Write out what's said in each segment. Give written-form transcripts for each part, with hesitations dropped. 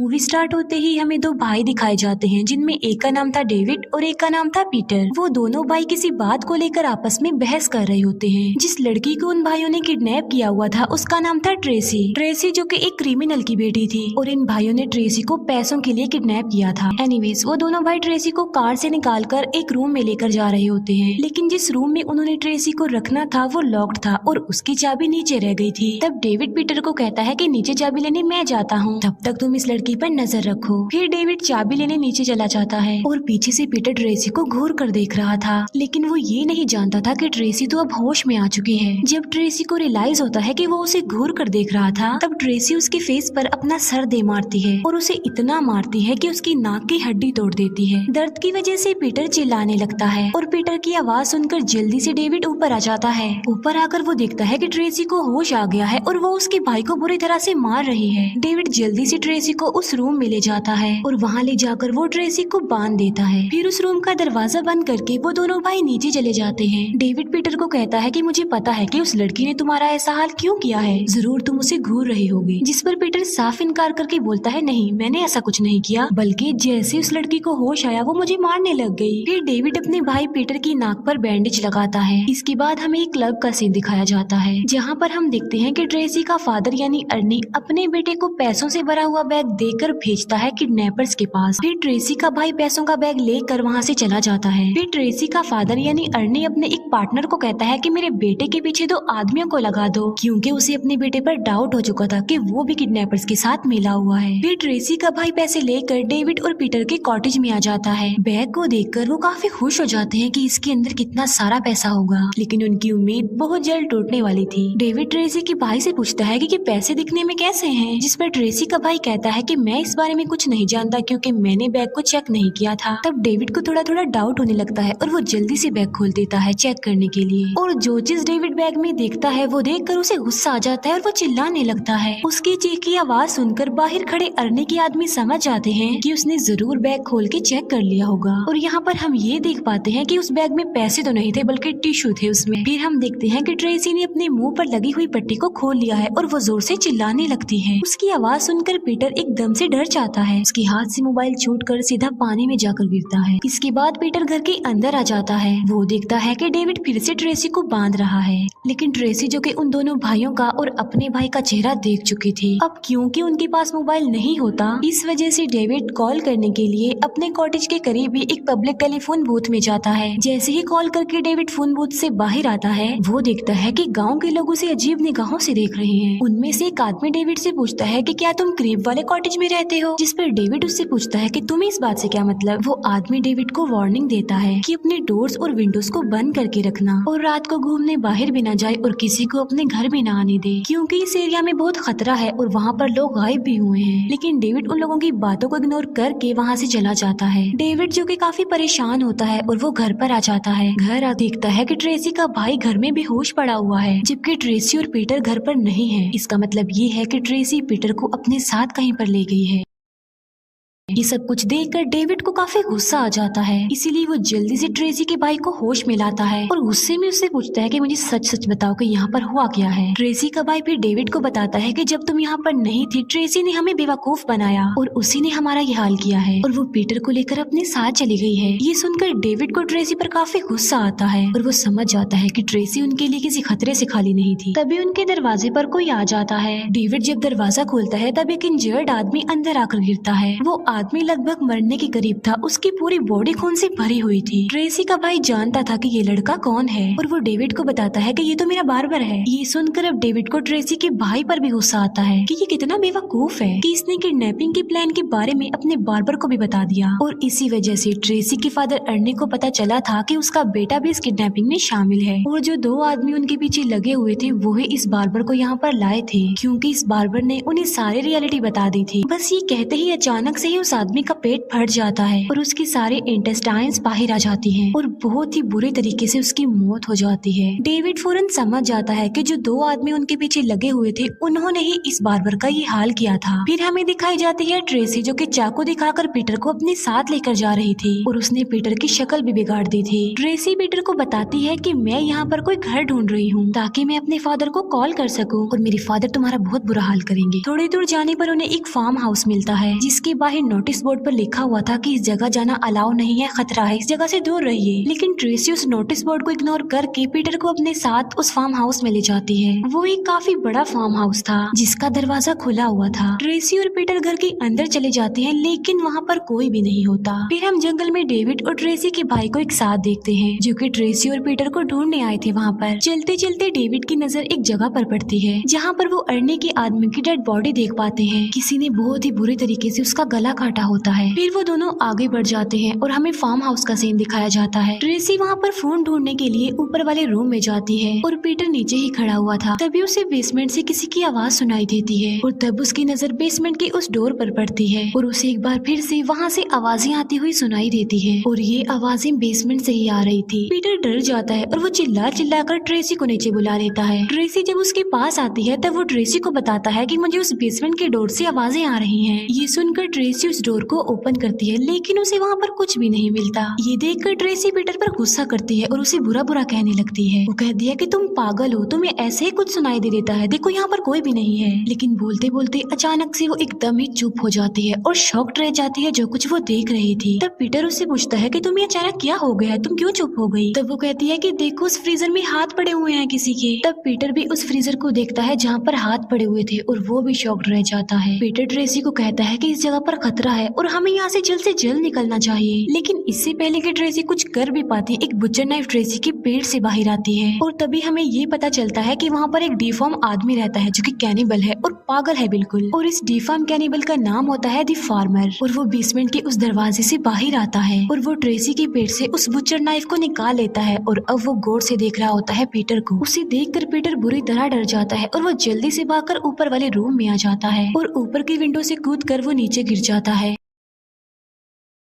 Movie start होते ही हमें दो भाई दिखाए जाते हैं, जिनमें एक का नाम था डेविड और एक का नाम था पीटर। वो दोनों भाई किसी बात को लेकर आपस में बहस कर रहे होते हैं। जिस लड़की को उन भाइयों ने किडनैप किया हुआ था उसका नाम था ट्रेसी। ट्रेसी जो कि एक क्रिमिनल की बेटी थी और इन भाइयों ने ट्रेसी को पैसों के लिए किडनैप किया था। एनीवेज वो दोनों भाई ट्रेसी को कार से निकालकर एक रूम में लेकर जा रहे होते हैं, लेकिन जिस रूम में उन्होंने ट्रेसी को रखना था वो लॉक्ड था और उसकी चाबी नीचे रह गई थी। तब डेविड पीटर को कहता है कि नीचे चाबी लेने मैं जाता हूँ, तब तक तुम इस लड़की पर नजर रखो। फिर डेविड चाबी लेने नीचे चला जाता है और पीछे से पीटर ट्रेसी को घूर कर देख रहा था, लेकिन वो ये नहीं जानता था कि ट्रेसी तो अब होश में आ चुकी है। जब ट्रेसी को रियलाइज होता है कि वो उसे घूर कर देख रहा था, तब ट्रेसी उसके फेस पर अपना सर दे मारती है और उसे इतना मारती है कि उसकी नाक की हड्डी तोड़ देती है। दर्द की वजह से पीटर चिल्लाने लगता है और पीटर की आवाज सुनकर जल्दी से डेविड ऊपर आ जाता है। ऊपर आकर वो देखता है कि ट्रेसी को होश आ गया है और वो उसके भाई को बुरी तरह से मार रही है। डेविड जल्दी से ट्रेसी को उस रूम में ले जाता है और वहाँ ले जाकर वो ट्रेसी को बांध देता है। फिर उस रूम का दरवाजा बंद करके वो दोनों भाई नीचे चले जाते हैं। डेविड पीटर को कहता है कि मुझे पता है कि उस लड़की ने तुम्हारा ऐसा हाल क्यों किया है, जरूर तुम उसे घूर रही होगी। जिस पर पीटर साफ इनकार करके बोलता है नहीं, मैंने ऐसा कुछ नहीं किया, बल्कि जैसे उस लड़की को होश आया वो मुझे मारने लग गई। फिर डेविड अपने भाई पीटर की नाक पर बैंडेज लगाता है। इसके बाद हमें एक क्लब का सीन दिखाया जाता है, जहाँ पर हम देखते हैं कि ट्रेसी का फादर यानी अर्नी अपने बेटे को पैसों से भरा हुआ बैग देकर भेजता है किडनैपर्स के पास। फिर ट्रेसी का भाई पैसों का बैग लेकर वहाँ से चला जाता है। फिर ट्रेसी का फादर यानी अर्नी अपने एक पार्टनर को कहता है कि मेरे बेटे के पीछे दो आदमियों को लगा दो, क्योंकि उसे अपने बेटे पर डाउट हो चुका था कि वो भी किडनैपर्स के साथ मिला हुआ है। फिर ट्रेसी का भाई पैसे लेकर डेविड और पीटर के कॉटेज में आ जाता है। बैग को देखकर वो काफी खुश हो जाते हैं कि इसके अंदर कितना सारा पैसा होगा, लेकिन उनकी उम्मीद बहुत जल्द टूटने वाली थी। डेविड ट्रेसी के भाई से पूछता है कि पैसे दिखने में कैसे हैं, जिस पर ट्रेसी का भाई कहता है कि मैं इस बारे में कुछ नहीं जानता क्योंकि मैंने बैग को चेक नहीं किया था। तब डेविड को थोड़ा थोड़ा डाउट होने लगता है और वो जल्दी से बैग खोल देता है चेक करने के लिए। और जो चीज डेविड बैग में देखता है वो देखकर उसे गुस्सा आ जाता है और वो चिल्लाने लगता है। उसकी चीख की आवाज सुनकर बाहर खड़े अर्नी के आदमी समझ जाते हैं कि उसने जरूर बैग खोल के चेक कर लिया होगा। और यहाँ पर हम ये देख पाते हैं कि उस बैग में पैसे तो नहीं थे बल्कि टिश्यू थे उसमें। फिर हम देखते हैं कि ट्रेसी ने अपने मुंह पर लगी हुई पट्टी को खोल लिया है और वो जोर से चिल्लाने लगती है। उसकी आवाज सुनकर पीटर एकदम से डर जाता है। उसके हाथ से मोबाइल छूटकर सीधा पानी में जाकर गिरता है। इसके बाद पीटर घर के अंदर आ जाता है। वो देखता है कि डेविड फिर से ट्रेसी को बांध रहा है, लेकिन ट्रेसी जो कि उन दोनों भाइयों का और अपने भाई का चेहरा देख चुकी थी। अब क्योंकि उनके पास मोबाइल नहीं होता, इस वजह से डेविड कॉल करने के लिए अपने कॉटेज के करीब ही एक पब्लिक टेलीफोन बूथ में जाता है। जैसे ही कॉल करके डेविड फोन बूथ से बाहर आता है, वो देखता है कि गांव के लोग उसे अजीब निगाहों से देख रहे हैं। उनमें से एक आदमी डेविड से पूछता है कि क्या तुम करीब वाले कॉटेज में रहते हो, जिस पर डेविड उससे पूछता है कि तुम्हें इस बात से क्या मतलब। वो आदमी डेविड को वार्निंग देता है कि अपने डोर्स और विंडोज को बंद करके रखना और रात को घूमने बाहर भी ना जाए और किसी को अपने घर भी ना आने दे, क्योंकि इस एरिया में बहुत खतरा है और वहाँ पर लोग गायब भी हुए हैं। लेकिन डेविड उन लोगों की बातों को इग्नोर करके वहाँ से चला जाता है। डेविड जो कि काफी परेशान होता है और वो घर पर आ जाता है। घर आ देखता है कि ट्रेसी का भाई घर में बेहोश पड़ा हुआ है, जबकि ट्रेसी और पीटर घर पर नहीं है। इसका मतलब ये है कि ट्रेसी पीटर को अपने साथ कहीं पर ले गई है। ये सब कुछ देखकर डेविड को काफी गुस्सा आ जाता है, इसीलिए वो जल्दी से ट्रेसी के भाई को होश में लाता है और गुस्से में उससे पूछता है कि मुझे सच सच बताओ कि यहाँ पर हुआ क्या है। ट्रेसी का भाई फिर डेविड को बताता है कि जब तुम यहाँ पर नहीं थी, ट्रेसी ने हमें बेवकूफ बनाया और उसी ने हमारा ये हाल किया है और वो पीटर को लेकर अपने साथ चली गई है। ये सुनकर डेविड को ट्रेसी पर काफी गुस्सा आता है और वो समझ जाता है कि ट्रेसी उनके लिए किसी खतरे से खाली नहीं थी। तभी उनके दरवाजे पर कोई आ जाता है। डेविड जब दरवाजा खोलता है तब एक इंजर्ड आदमी अंदर आकर गिरता है। वो आदमी लगभग मरने के करीब था, उसकी पूरी बॉडी खून से भरी हुई थी। ट्रेसी का भाई जानता था कि ये लड़का कौन है और वो डेविड को बताता है कि ये तो मेरा बार्बर है। ये सुनकर अब डेविड को ट्रेसी के भाई पर भी गुस्सा आता है कि ये कितना बेवकूफ है कि इसने किडनैपिंग के प्लान के बारे में अपने बार्बर को भी बता दिया। और इसी वजह से ट्रेसी के फादर अर्नी को पता चला था कि उसका बेटा भी इस किडनैपिंग में शामिल है। और जो दो आदमी उनके पीछे लगे हुए थे वो ही इस बार्बर को यहाँ पर लाए थे, क्योंकि इस बार्बर ने उन्हें सारी रियलिटी बता दी थी। बस ये कहते ही अचानक से ही उस उस आदमी का पेट फट जाता है और उसके सारे इंटेस्टाइन्स बाहर आ जाती हैं और बहुत ही बुरे तरीके से उसकी मौत हो जाती है। डेविड फौरन समझ जाता है कि जो 2 आदमी उनके पीछे लगे हुए थे उन्होंने ही इस बार्बर का ये हाल किया था। फिर हमें दिखाई जाती है ट्रेसी जो कि चाकू दिखाकर पीटर को अपने साथ लेकर जा रही थी और उसने पीटर की शक्ल भी बिगाड़ दी थी। ट्रेसी पीटर को बताती है कि मैं यहाँ पर कोई घर ढूंढ रही हूँ ताकि मैं अपने फादर को कॉल कर सकूँ और मेरे फादर तुम्हारा बहुत बुरा हाल करेंगे। थोड़ी दूर जाने पर उन्हें एक फार्म हाउस मिलता है जिसके बाहर नोटिस बोर्ड पर लिखा हुआ था कि इस जगह जाना अलाउ नहीं है, खतरा है, इस जगह से दूर रहिए। लेकिन ट्रेसी उस नोटिस बोर्ड को इग्नोर करके पीटर को अपने साथ उस फार्म हाउस में ले जाती है। वो एक काफी बड़ा फार्म हाउस था जिसका दरवाजा खुला हुआ था। ट्रेसी और पीटर घर के अंदर चले जाते हैं लेकिन वहाँ पर कोई भी नहीं होता। फिर हम जंगल में डेविड और ट्रेसी के भाई को एक साथ देखते हैं जो कि ट्रेसी और पीटर को ढूंढने आए थे। वहाँ पर चलते चलते डेविड की नजर एक जगह पर पड़ती है जहाँ पर वो अरने के आदमी की डेड बॉडी देख पाते हैं। किसी ने बहुत ही बुरी तरीके से उसका गला काटा होता है। फिर वो दोनों आगे बढ़ जाते हैं और हमें फार्म हाउस का सीन दिखाया जाता है। ट्रेसी वहाँ पर फोन ढूंढने के लिए ऊपर वाले रूम में जाती है और पीटर नीचे ही खड़ा हुआ था। तभी उसे बेसमेंट से किसी की आवाज सुनाई देती है और तब उसकी नजर बेसमेंट के उस डोर पर पड़ती है और उसे एक बार फिर से वहाँ से आवाजें आती हुई सुनाई देती है और ये आवाजें बेसमेंट से ही आ रही थी। पीटर डर जाता है और वो चिल्ला कर ट्रेसी को नीचे बुला लेता है। ट्रेसी जब उसके पास आती है तब वो ट्रेसी को बताता है कि मुझे उस बेसमेंट के डोर से आवाजें आ रही हैं। ये सुनकर ट्रेसी उस डोर को ओपन करती है लेकिन उसे वहाँ पर कुछ भी नहीं मिलता। ये देखकर ट्रेसी पीटर पर गुस्सा करती है और उसे बुरा बुरा कहने लगती है। वो कहती है कि तुम पागल हो, तुम्हें ऐसे ही कुछ सुनाई दे देता है, देखो यहाँ पर कोई भी नहीं है। लेकिन बोलते बोलते अचानक से वो एकदम ही चुप हो जाती है और शॉक्ड रह जाती है जो कुछ वो देख रही थी। तब पीटर उससे पूछता है कि तुम्हें अचानक क्या हो गया, तुम क्यों चुप हो गई? तब वो कहती है कि देखो उस फ्रीजर में हाथ पड़े हुए हैं किसी के। तब पीटर भी उस फ्रीजर को देखता है जहाँ पर हाथ पड़े हुए थे और वो भी शॉक्ड रह जाता है। पीटर ट्रेसी को कहता है कि इस जगह पर खतरा है और हमें यहाँ से जल्द निकलना चाहिए। लेकिन इससे पहले कि ट्रेसी कुछ कर भी पाती, एक बुचर नाइफ ट्रेसी के पेट से बाहर आती है और तभी हमें ये पता चलता है कि वहाँ पर एक डिफॉर्म आदमी रहता है जो कि कैनिबल है और पागल है बिल्कुल। और इस डिफॉर्म कैनिबल का नाम होता है द फार्मर और वो बेसमेंट के उस दरवाजे से बाहर आता है और वो ट्रेसी के पेट से उस बुचर नाइफ को निकाल लेता है और अब वो गौर से देख रहा होता है पीटर को। उसे देखकर पीटर बुरी तरह डर जाता है और वो जल्दी से भागकर ऊपर वाले रूम में आ जाता है और ऊपर की विंडो से कूदकर वो नीचे गिर जाता है।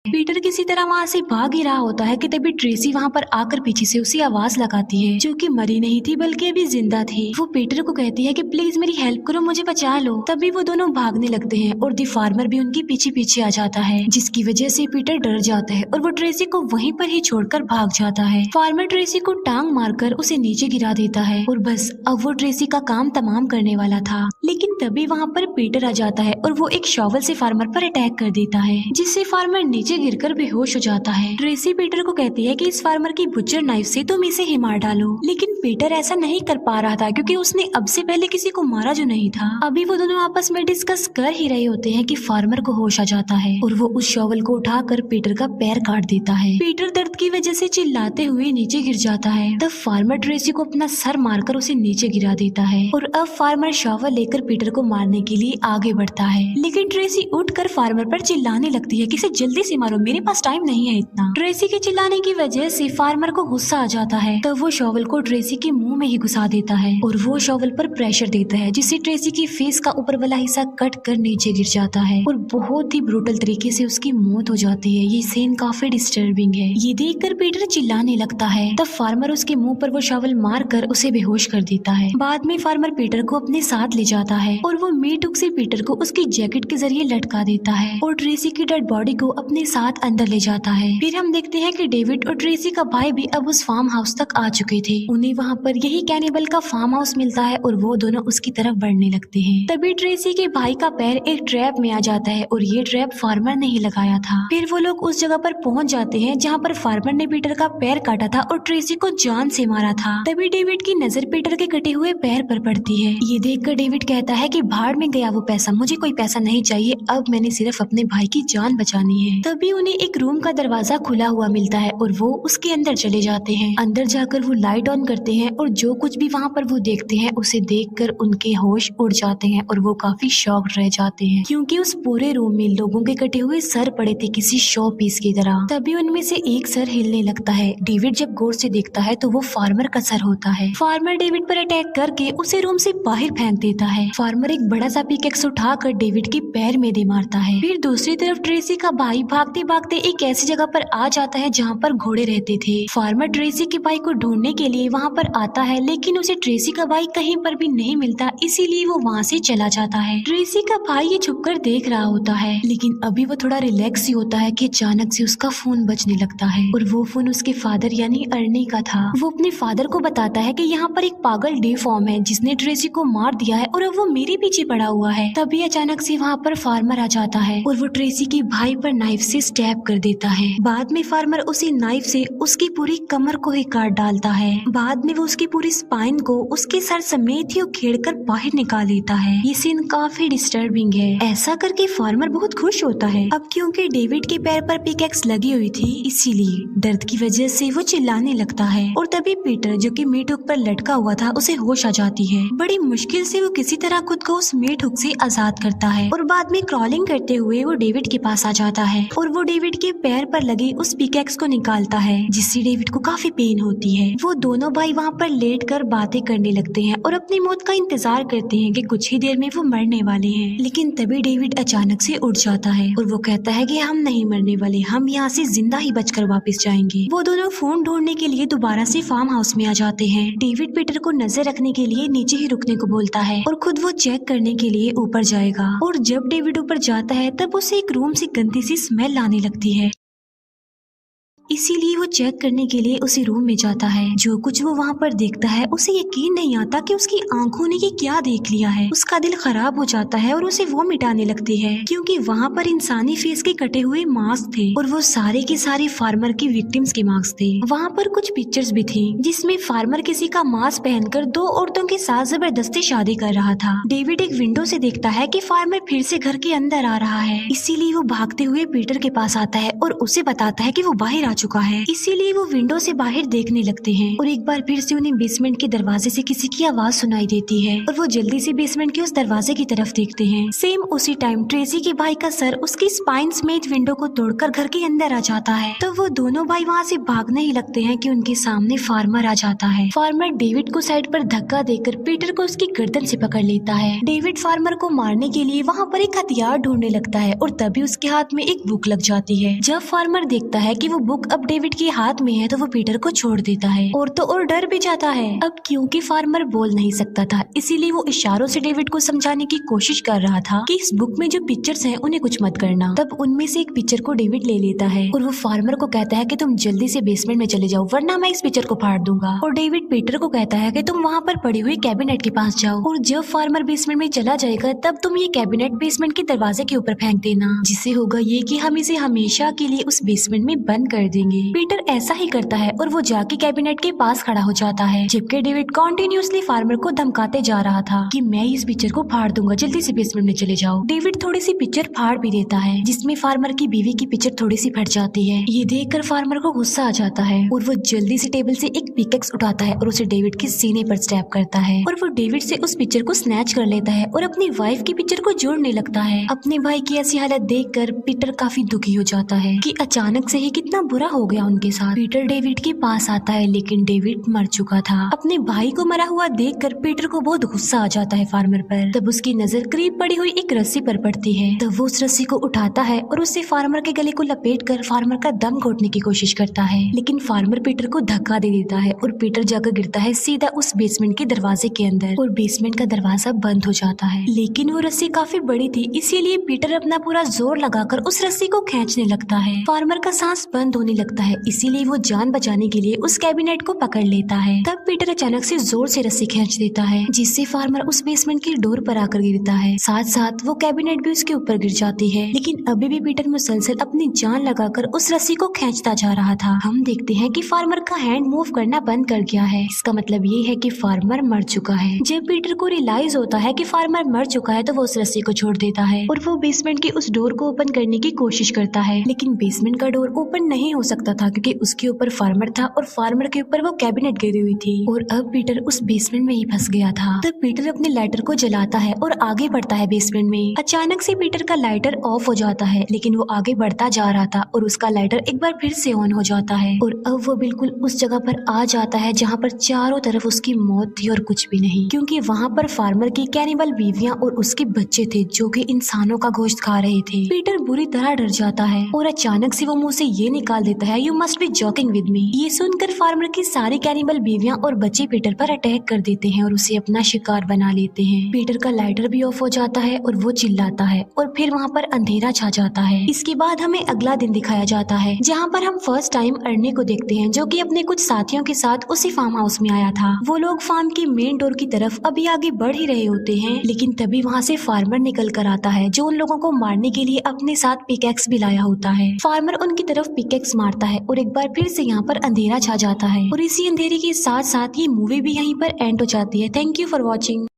पीटर किसी तरह वहाँ से भाग ही रहा होता है कि तभी ट्रेसी वहाँ पर आकर पीछे से उसे आवाज लगाती है जो कि मरी नहीं थी बल्कि अभी जिंदा थी। वो पीटर को कहती है कि प्लीज मेरी हेल्प करो, मुझे बचा लो। तभी वो दोनों भागने लगते हैं और द फार्मर भी उनके पीछे पीछे आ जाता है जिसकी वजह से पीटर डर जाता है और वो ट्रेसी को वहीं पर ही छोड़कर भाग जाता है। फार्मर ट्रेसी को टांग मारकर उसे नीचे गिरा देता है और बस अब वो ट्रेसी का काम तमाम करने वाला था। लेकिन तभी वहाँ पर पीटर आ जाता है और वो एक शॉवल से फार्मर पर अटैक कर देता है जिससे फार्मर नीचे गिरकर बेहोश हो जाता है। ट्रेसी पीटर को कहती है कि इस फार्मर की बुचर नाइफ से तुम इसे ही मार डालो। लेकिन पीटर ऐसा नहीं कर पा रहा था क्योंकि उसने अब से पहले किसी को मारा जो नहीं था। अभी वो दोनों आपस में डिस्कस कर ही रहे होते हैं कि फार्मर को होश आ जाता है और वो उस शॉवल को उठाकर पीटर का पैर काट देता है। पीटर दर्द की वजह से चिल्लाते हुए नीचे गिर जाता है। तब फार्मर ट्रेसी को अपना सर मारकर उसे नीचे गिरा देता है और अब फार्मर शॉवल लेकर पीटर को मारने के लिए आगे बढ़ता है। लेकिन ट्रेसी उठकर फार्मर पर चिल्लाने लगती है कि इसे जल्दी से मारो, मेरे पास टाइम नहीं है इतना। ट्रेसी के चिल्लाने की वजह से फार्मर को गुस्सा आ जाता है। तब वो शॉवल को ट्रेसी के मुंह में ही घुसा देता है और वो शॉवल पर प्रेशर देता है जिससे ट्रेसी की फेस का ऊपर वाला हिस्सा कट कर नीचे गिर जाता है और बहुत ही ब्रूटल तरीके से उसकी मौत हो जाती है। ये सीन काफी डिस्टर्बिंग है। ये देखकर पीटर चिल्लाने लगता है। तब फार्मर उसके मुंह पर वो शॉवल मार कर उसे बेहोश कर देता है। बाद में फार्मर पीटर को अपने साथ ले जाता है और वो मीट हुक से पीटर को उसकी जैकेट के जरिए लटका देता है और ट्रेसी की डेड बॉडी को अपने साथ अंदर ले जाता है। फिर हम देखते हैं कि डेविड और ट्रेसी का भाई भी अब उस फार्म हाउस तक आ चुके थे। उन्हें वहाँ पर यही कैनिबल का फार्म हाउस मिलता है और वो दोनों उसकी तरफ बढ़ने लगते हैं। तभी ट्रेसी के भाई का पैर एक ट्रैप में आ जाता है और ये ट्रैप फार्मर ने ही लगाया था। फिर वो लोग उस जगह पर पहुँच जाते हैं जहाँ पर फार्मर ने पीटर का पैर काटा था और ट्रेसी को जान से मारा था। तभी डेविड की नजर पीटर के कटे हुए पैर पर पड़ती है। ये देखकर डेविड कहता है कि भाड़ में गया वो पैसा, मुझे कोई पैसा नहीं चाहिए, अब मैंने सिर्फ अपने भाई की जान बचानी है। तभी उन्हें एक रूम का दरवाजा खुला हुआ मिलता है और वो उसके अंदर चले जाते हैं। अंदर जाकर वो लाइट ऑन करते जाते हैं और जो कुछ भी वहाँ पर वो देखते हैं उसे देखकर उनके होश उड़ जाते हैं और वो काफी शॉक्ड रह जाते हैं, क्योंकि उस पूरे रूम में लोगों के कटे हुए सर पड़े थे किसी शो पीस की तरह। तभी उनमें से एक सर हिलने लगता है। डेविड जब गौर से देखता है तो वो फार्मर का सर होता है। फार्मर डेविड पर अटैक करके उसे रूम से बाहर फेंक देता है। फार्मर एक बड़ा सा पिकेक्स उठाकर डेविड के पैर में दे मारता है। फिर दूसरी तरफ ट्रेसी का भाई भागते भागते एक ऐसी जगह पर आ जाता है जहाँ पर घोड़े रहते थे। फार्मर ट्रेसी के भाई को ढूंढने के लिए वहाँ पर आता है, लेकिन उसे ट्रेसी का भाई कहीं पर भी नहीं मिलता, इसीलिए वो वहाँ से चला जाता है। ट्रेसी का भाई ये छुपकर देख रहा होता है, लेकिन अभी वो थोड़ा रिलैक्स ही होता है कि अचानक से उसका फोन बजने लगता है और वो फोन उसके फादर यानी अर्नी का था। वो अपने फादर को बताता है कि यहाँ पर एक पागल डे फॉर्म है जिसने ट्रेसी को मार दिया है और अब वो मेरे पीछे पड़ा हुआ है। तभी अचानक से वहाँ पर फार्मर आ जाता है और वो ट्रेसी के भाई पर नाइफ से स्टैब कर देता है। बाद में फार्मर उसी नाइफ से उसकी पूरी कमर को ही काट डालता है। बाद में वो उसकी पूरी स्पाइन को उसके सर समेत ही उखेड़कर बाहर निकाल लेता है। ये सीन काफी डिस्टर्बिंग है। ऐसा करके फार्मर बहुत खुश होता है। अब क्योंकि डेविड के पैर पर पिकैक्स लगी हुई थी, इसीलिए दर्द की वजह से वो चिल्लाने लगता है और तभी पीटर जो कि मीट हुक पर लटका हुआ था उसे होश आ जाती है। बड़ी मुश्किल से वो किसी तरह खुद को उस मीट हुक से आजाद करता है और बाद में क्रॉलिंग करते हुए वो डेविड के पास आ जाता है और वो डेविड के पैर पर लगे उस पिकैक्स को निकालता है, जिससे डेविड को काफी पेन होती है। वो दोनों भाई वहाँ पर लेटकर बातें करने लगते हैं और अपनी मौत का इंतजार करते हैं कि कुछ ही देर में वो मरने वाले हैं। लेकिन तभी डेविड अचानक से उठ जाता है और वो कहता है कि हम नहीं मरने वाले, हम यहाँ से जिंदा ही बचकर वापस जाएंगे। वो दोनों फोन ढूंढने के लिए दोबारा से फार्म हाउस में आ जाते हैं। डेविड पीटर को नजर रखने के लिए नीचे ही रुकने को बोलता है और खुद वो चेक करने के लिए ऊपर जाएगा। और जब डेविड ऊपर जाता है तब उसे एक रूम से गंदी सी स्मेल आने लगती है, इसीलिए वो चेक करने के लिए उसी रूम में जाता है। जो कुछ वो वहाँ पर देखता है उसे यकीन नहीं आता कि उसकी आंखों ने ये क्या देख लिया है। उसका दिल खराब हो जाता है और उसे वो मिटाने लगती है, क्योंकि वहाँ पर इंसानी फेस के कटे हुए मास्क थे और वो सारे के सारे फार्मर की विक्टिम्स के मास्क थे। वहाँ पर कुछ पिक्चर्स भी थी जिसमें फार्मर किसी का मास्क पहनकर दो औरतों के साथ जबरदस्ती शादी कर रहा था। डेविड एक विंडो से देखता है कि फार्मर फिर से घर के अंदर आ रहा है, इसीलिए वो भागते हुए पीटर के पास आता है और उसे बताता है कि वो बाहर आ चुका है। इसीलिए वो विंडो से बाहर देखने लगते हैं और एक बार फिर से उन्हें बेसमेंट के दरवाजे से किसी की आवाज सुनाई देती है और वो जल्दी से बेसमेंट के उस दरवाजे की तरफ देखते हैं। सेम उसी टाइम ट्रेसी के भाई का सर उसकी स्पाइन समेत विंडो को तोड़कर घर के अंदर आ जाता है। तो वो दोनों भाई वहाँ से भागने ही लगते हैं कि उनके सामने फार्मर आ जाता है। फार्मर डेविड को साइड पर धक्का देकर पीटर को उसकी गर्दन से पकड़ लेता है। डेविड फार्मर को मारने के लिए वहाँ पर एक हथियार ढूंढने लगता है और तभी उसके हाथ में एक बुक लग जाती है। जब फार्मर देखता है कि वो बुक अब डेविड के हाथ में है तो वो पीटर को छोड़ देता है और तो और डर भी जाता है। अब क्योंकि फार्मर बोल नहीं सकता था, इसीलिए वो इशारों से डेविड को समझाने की कोशिश कर रहा था कि इस बुक में जो पिक्चर्स हैं उन्हें कुछ मत करना। तब उनमें से एक पिक्चर को डेविड ले लेता है और वो फार्मर को कहता है कि तुम जल्दी से बेसमेंट में चले जाओ वरना मैं इस पिक्चर को फाड़ दूंगा। और डेविड पीटर को कहता है कि तुम वहाँ पर पड़ी हुई कैबिनेट के पास जाओ और जब फार्मर बेसमेंट में चला जाएगा तब तुम ये कैबिनेट बेसमेंट के दरवाजे के ऊपर फेंक देना, जिससे होगा ये कि हम इसे हमेशा के लिए उस बेसमेंट में बंद कर देंगे। पीटर ऐसा ही करता है और वो जाके कैबिनेट के पास खड़ा हो जाता है, जबकि डेविड कॉन्टिन्यूसली फार्मर को धमकाते जा रहा था कि मैं इस पिक्चर को फाड़ दूंगा, जल्दी से बेसमेंट में चले जाओ। डेविड थोड़ी सी पिक्चर फाड़ भी देता है जिसमें फार्मर की बीवी की पिक्चर थोड़ी सी फट जाती है। ये देखकर फार्मर को गुस्सा आ जाता है और वो जल्दी से टेबल से एक पिकेक्स उठाता है और उसे डेविड के सीने पर स्टैब करता है और वो डेविड से उस पिक्चर को स्नैच कर लेता है और अपनी वाइफ की पिक्चर को जोड़ने लगता है। अपने भाई की ऐसी हालत देखकर पीटर काफी दुखी हो जाता है कि अचानक से ही कितना बुरा हो गया उनके साथ। पीटर डेविड के पास आता है लेकिन डेविड मर चुका था। अपने भाई को मरा हुआ देखकर पीटर को बहुत गुस्सा आ जाता है फार्मर पर। तब उसकी नजर करीब पड़ी हुई एक रस्सी पर पड़ती है। तब वो उस रस्सी को उठाता है और उससे फार्मर के गले को लपेटकर फार्मर का दम घोटने की कोशिश करता है, लेकिन फार्मर पीटर को धक्का दे देता है और पीटर जाकर गिरता है सीधा उस बेसमेंट के दरवाजे के अंदर और बेसमेंट का दरवाजा बंद हो जाता है। लेकिन वो रस्सी काफी बड़ी थी, इसीलिए पीटर अपना पूरा जोर लगाकर उस रस्सी को खींचने लगता है। फार्मर का सांस बंद होने लगता है, इसीलिए वो जान बचाने के लिए उस कैबिनेट को पकड़ लेता है। तब पीटर अचानक से जोर से रस्सी खींच देता है, जिससे फार्मर उस बेसमेंट की डोर पर आकर गिरता है। साथ साथ वो कैबिनेट भी उसके ऊपर गिर जाती है, लेकिन अभी भी पीटर मुसलसल अपनी जान लगाकर उस रस्सी को खींचता जा रहा था। हम देखते हैं कि फार्मर का हैंड मूव करना बंद कर गया है। इसका मतलब ये है कि फार्मर मर चुका है। जब पीटर को रियलाइज होता है कि फार्मर मर चुका है तो वो उस रस्सी को छोड़ देता है और वो बेसमेंट की उस डोर को ओपन करने की कोशिश करता है, लेकिन बेसमेंट का डोर ओपन नहीं हो सकता था क्योंकि उसके ऊपर फार्मर था और फार्मर के ऊपर वो कैबिनेट गिरी हुई थी और अब पीटर उस बेसमेंट में ही फंस गया था। तब पीटर अपने लाइटर को जलाता है और आगे बढ़ता है बेसमेंट में। अचानक से पीटर का लाइटर ऑफ हो जाता है, लेकिन वो आगे बढ़ता जा रहा था और उसका लाइटर एक बार फिर से ऑन हो जाता है और अब वो बिल्कुल उस जगह पर आ जाता है जहाँ पर चारों तरफ उसकी मौत थी और कुछ भी नहीं, क्योंकि वहाँ पर फार्मर की कैनिबल बीवियां और उसके बच्चे थे जो कि इंसानों का गोश्त खा रहे थे। पीटर बुरी तरह डर जाता है और अचानक से वो मुंह से ये निकाल देता है, you must be joking with me. ये सुनकर फार्मर की सारी कैनिबल बीवियां और बच्चे पीटर पर अटैक कर देते हैं और उसे अपना शिकार बना लेते हैं। पीटर का लाइटर भी ऑफ हो जाता है और वो चिल्लाता है और फिर वहाँ पर अंधेरा छा जाता है। इसके बाद हमें अगला दिन दिखाया जाता है जहाँ पर हम फर्स्ट टाइम अर्नी को देखते हैं जो कि अपने कुछ साथियों के साथ उसी फार्म हाउस में आया था। वो लोग फार्म की मेन डोर की तरफ अभी आगे बढ़ ही रहे होते हैं, लेकिन तभी वहाँ से फार्मर निकल कर आता है जो उन लोगों को मारने के लिए अपने साथ पिकैक्स भी लाया होता है। फार्मर उनकी तरफ पिकैक्स मारता है और एक बार फिर से यहाँ पर अंधेरा छा जाता है और इसी अंधेरे के साथ साथ ये मूवी भी यहीं पर एंड हो जाती है। Thank you for watching.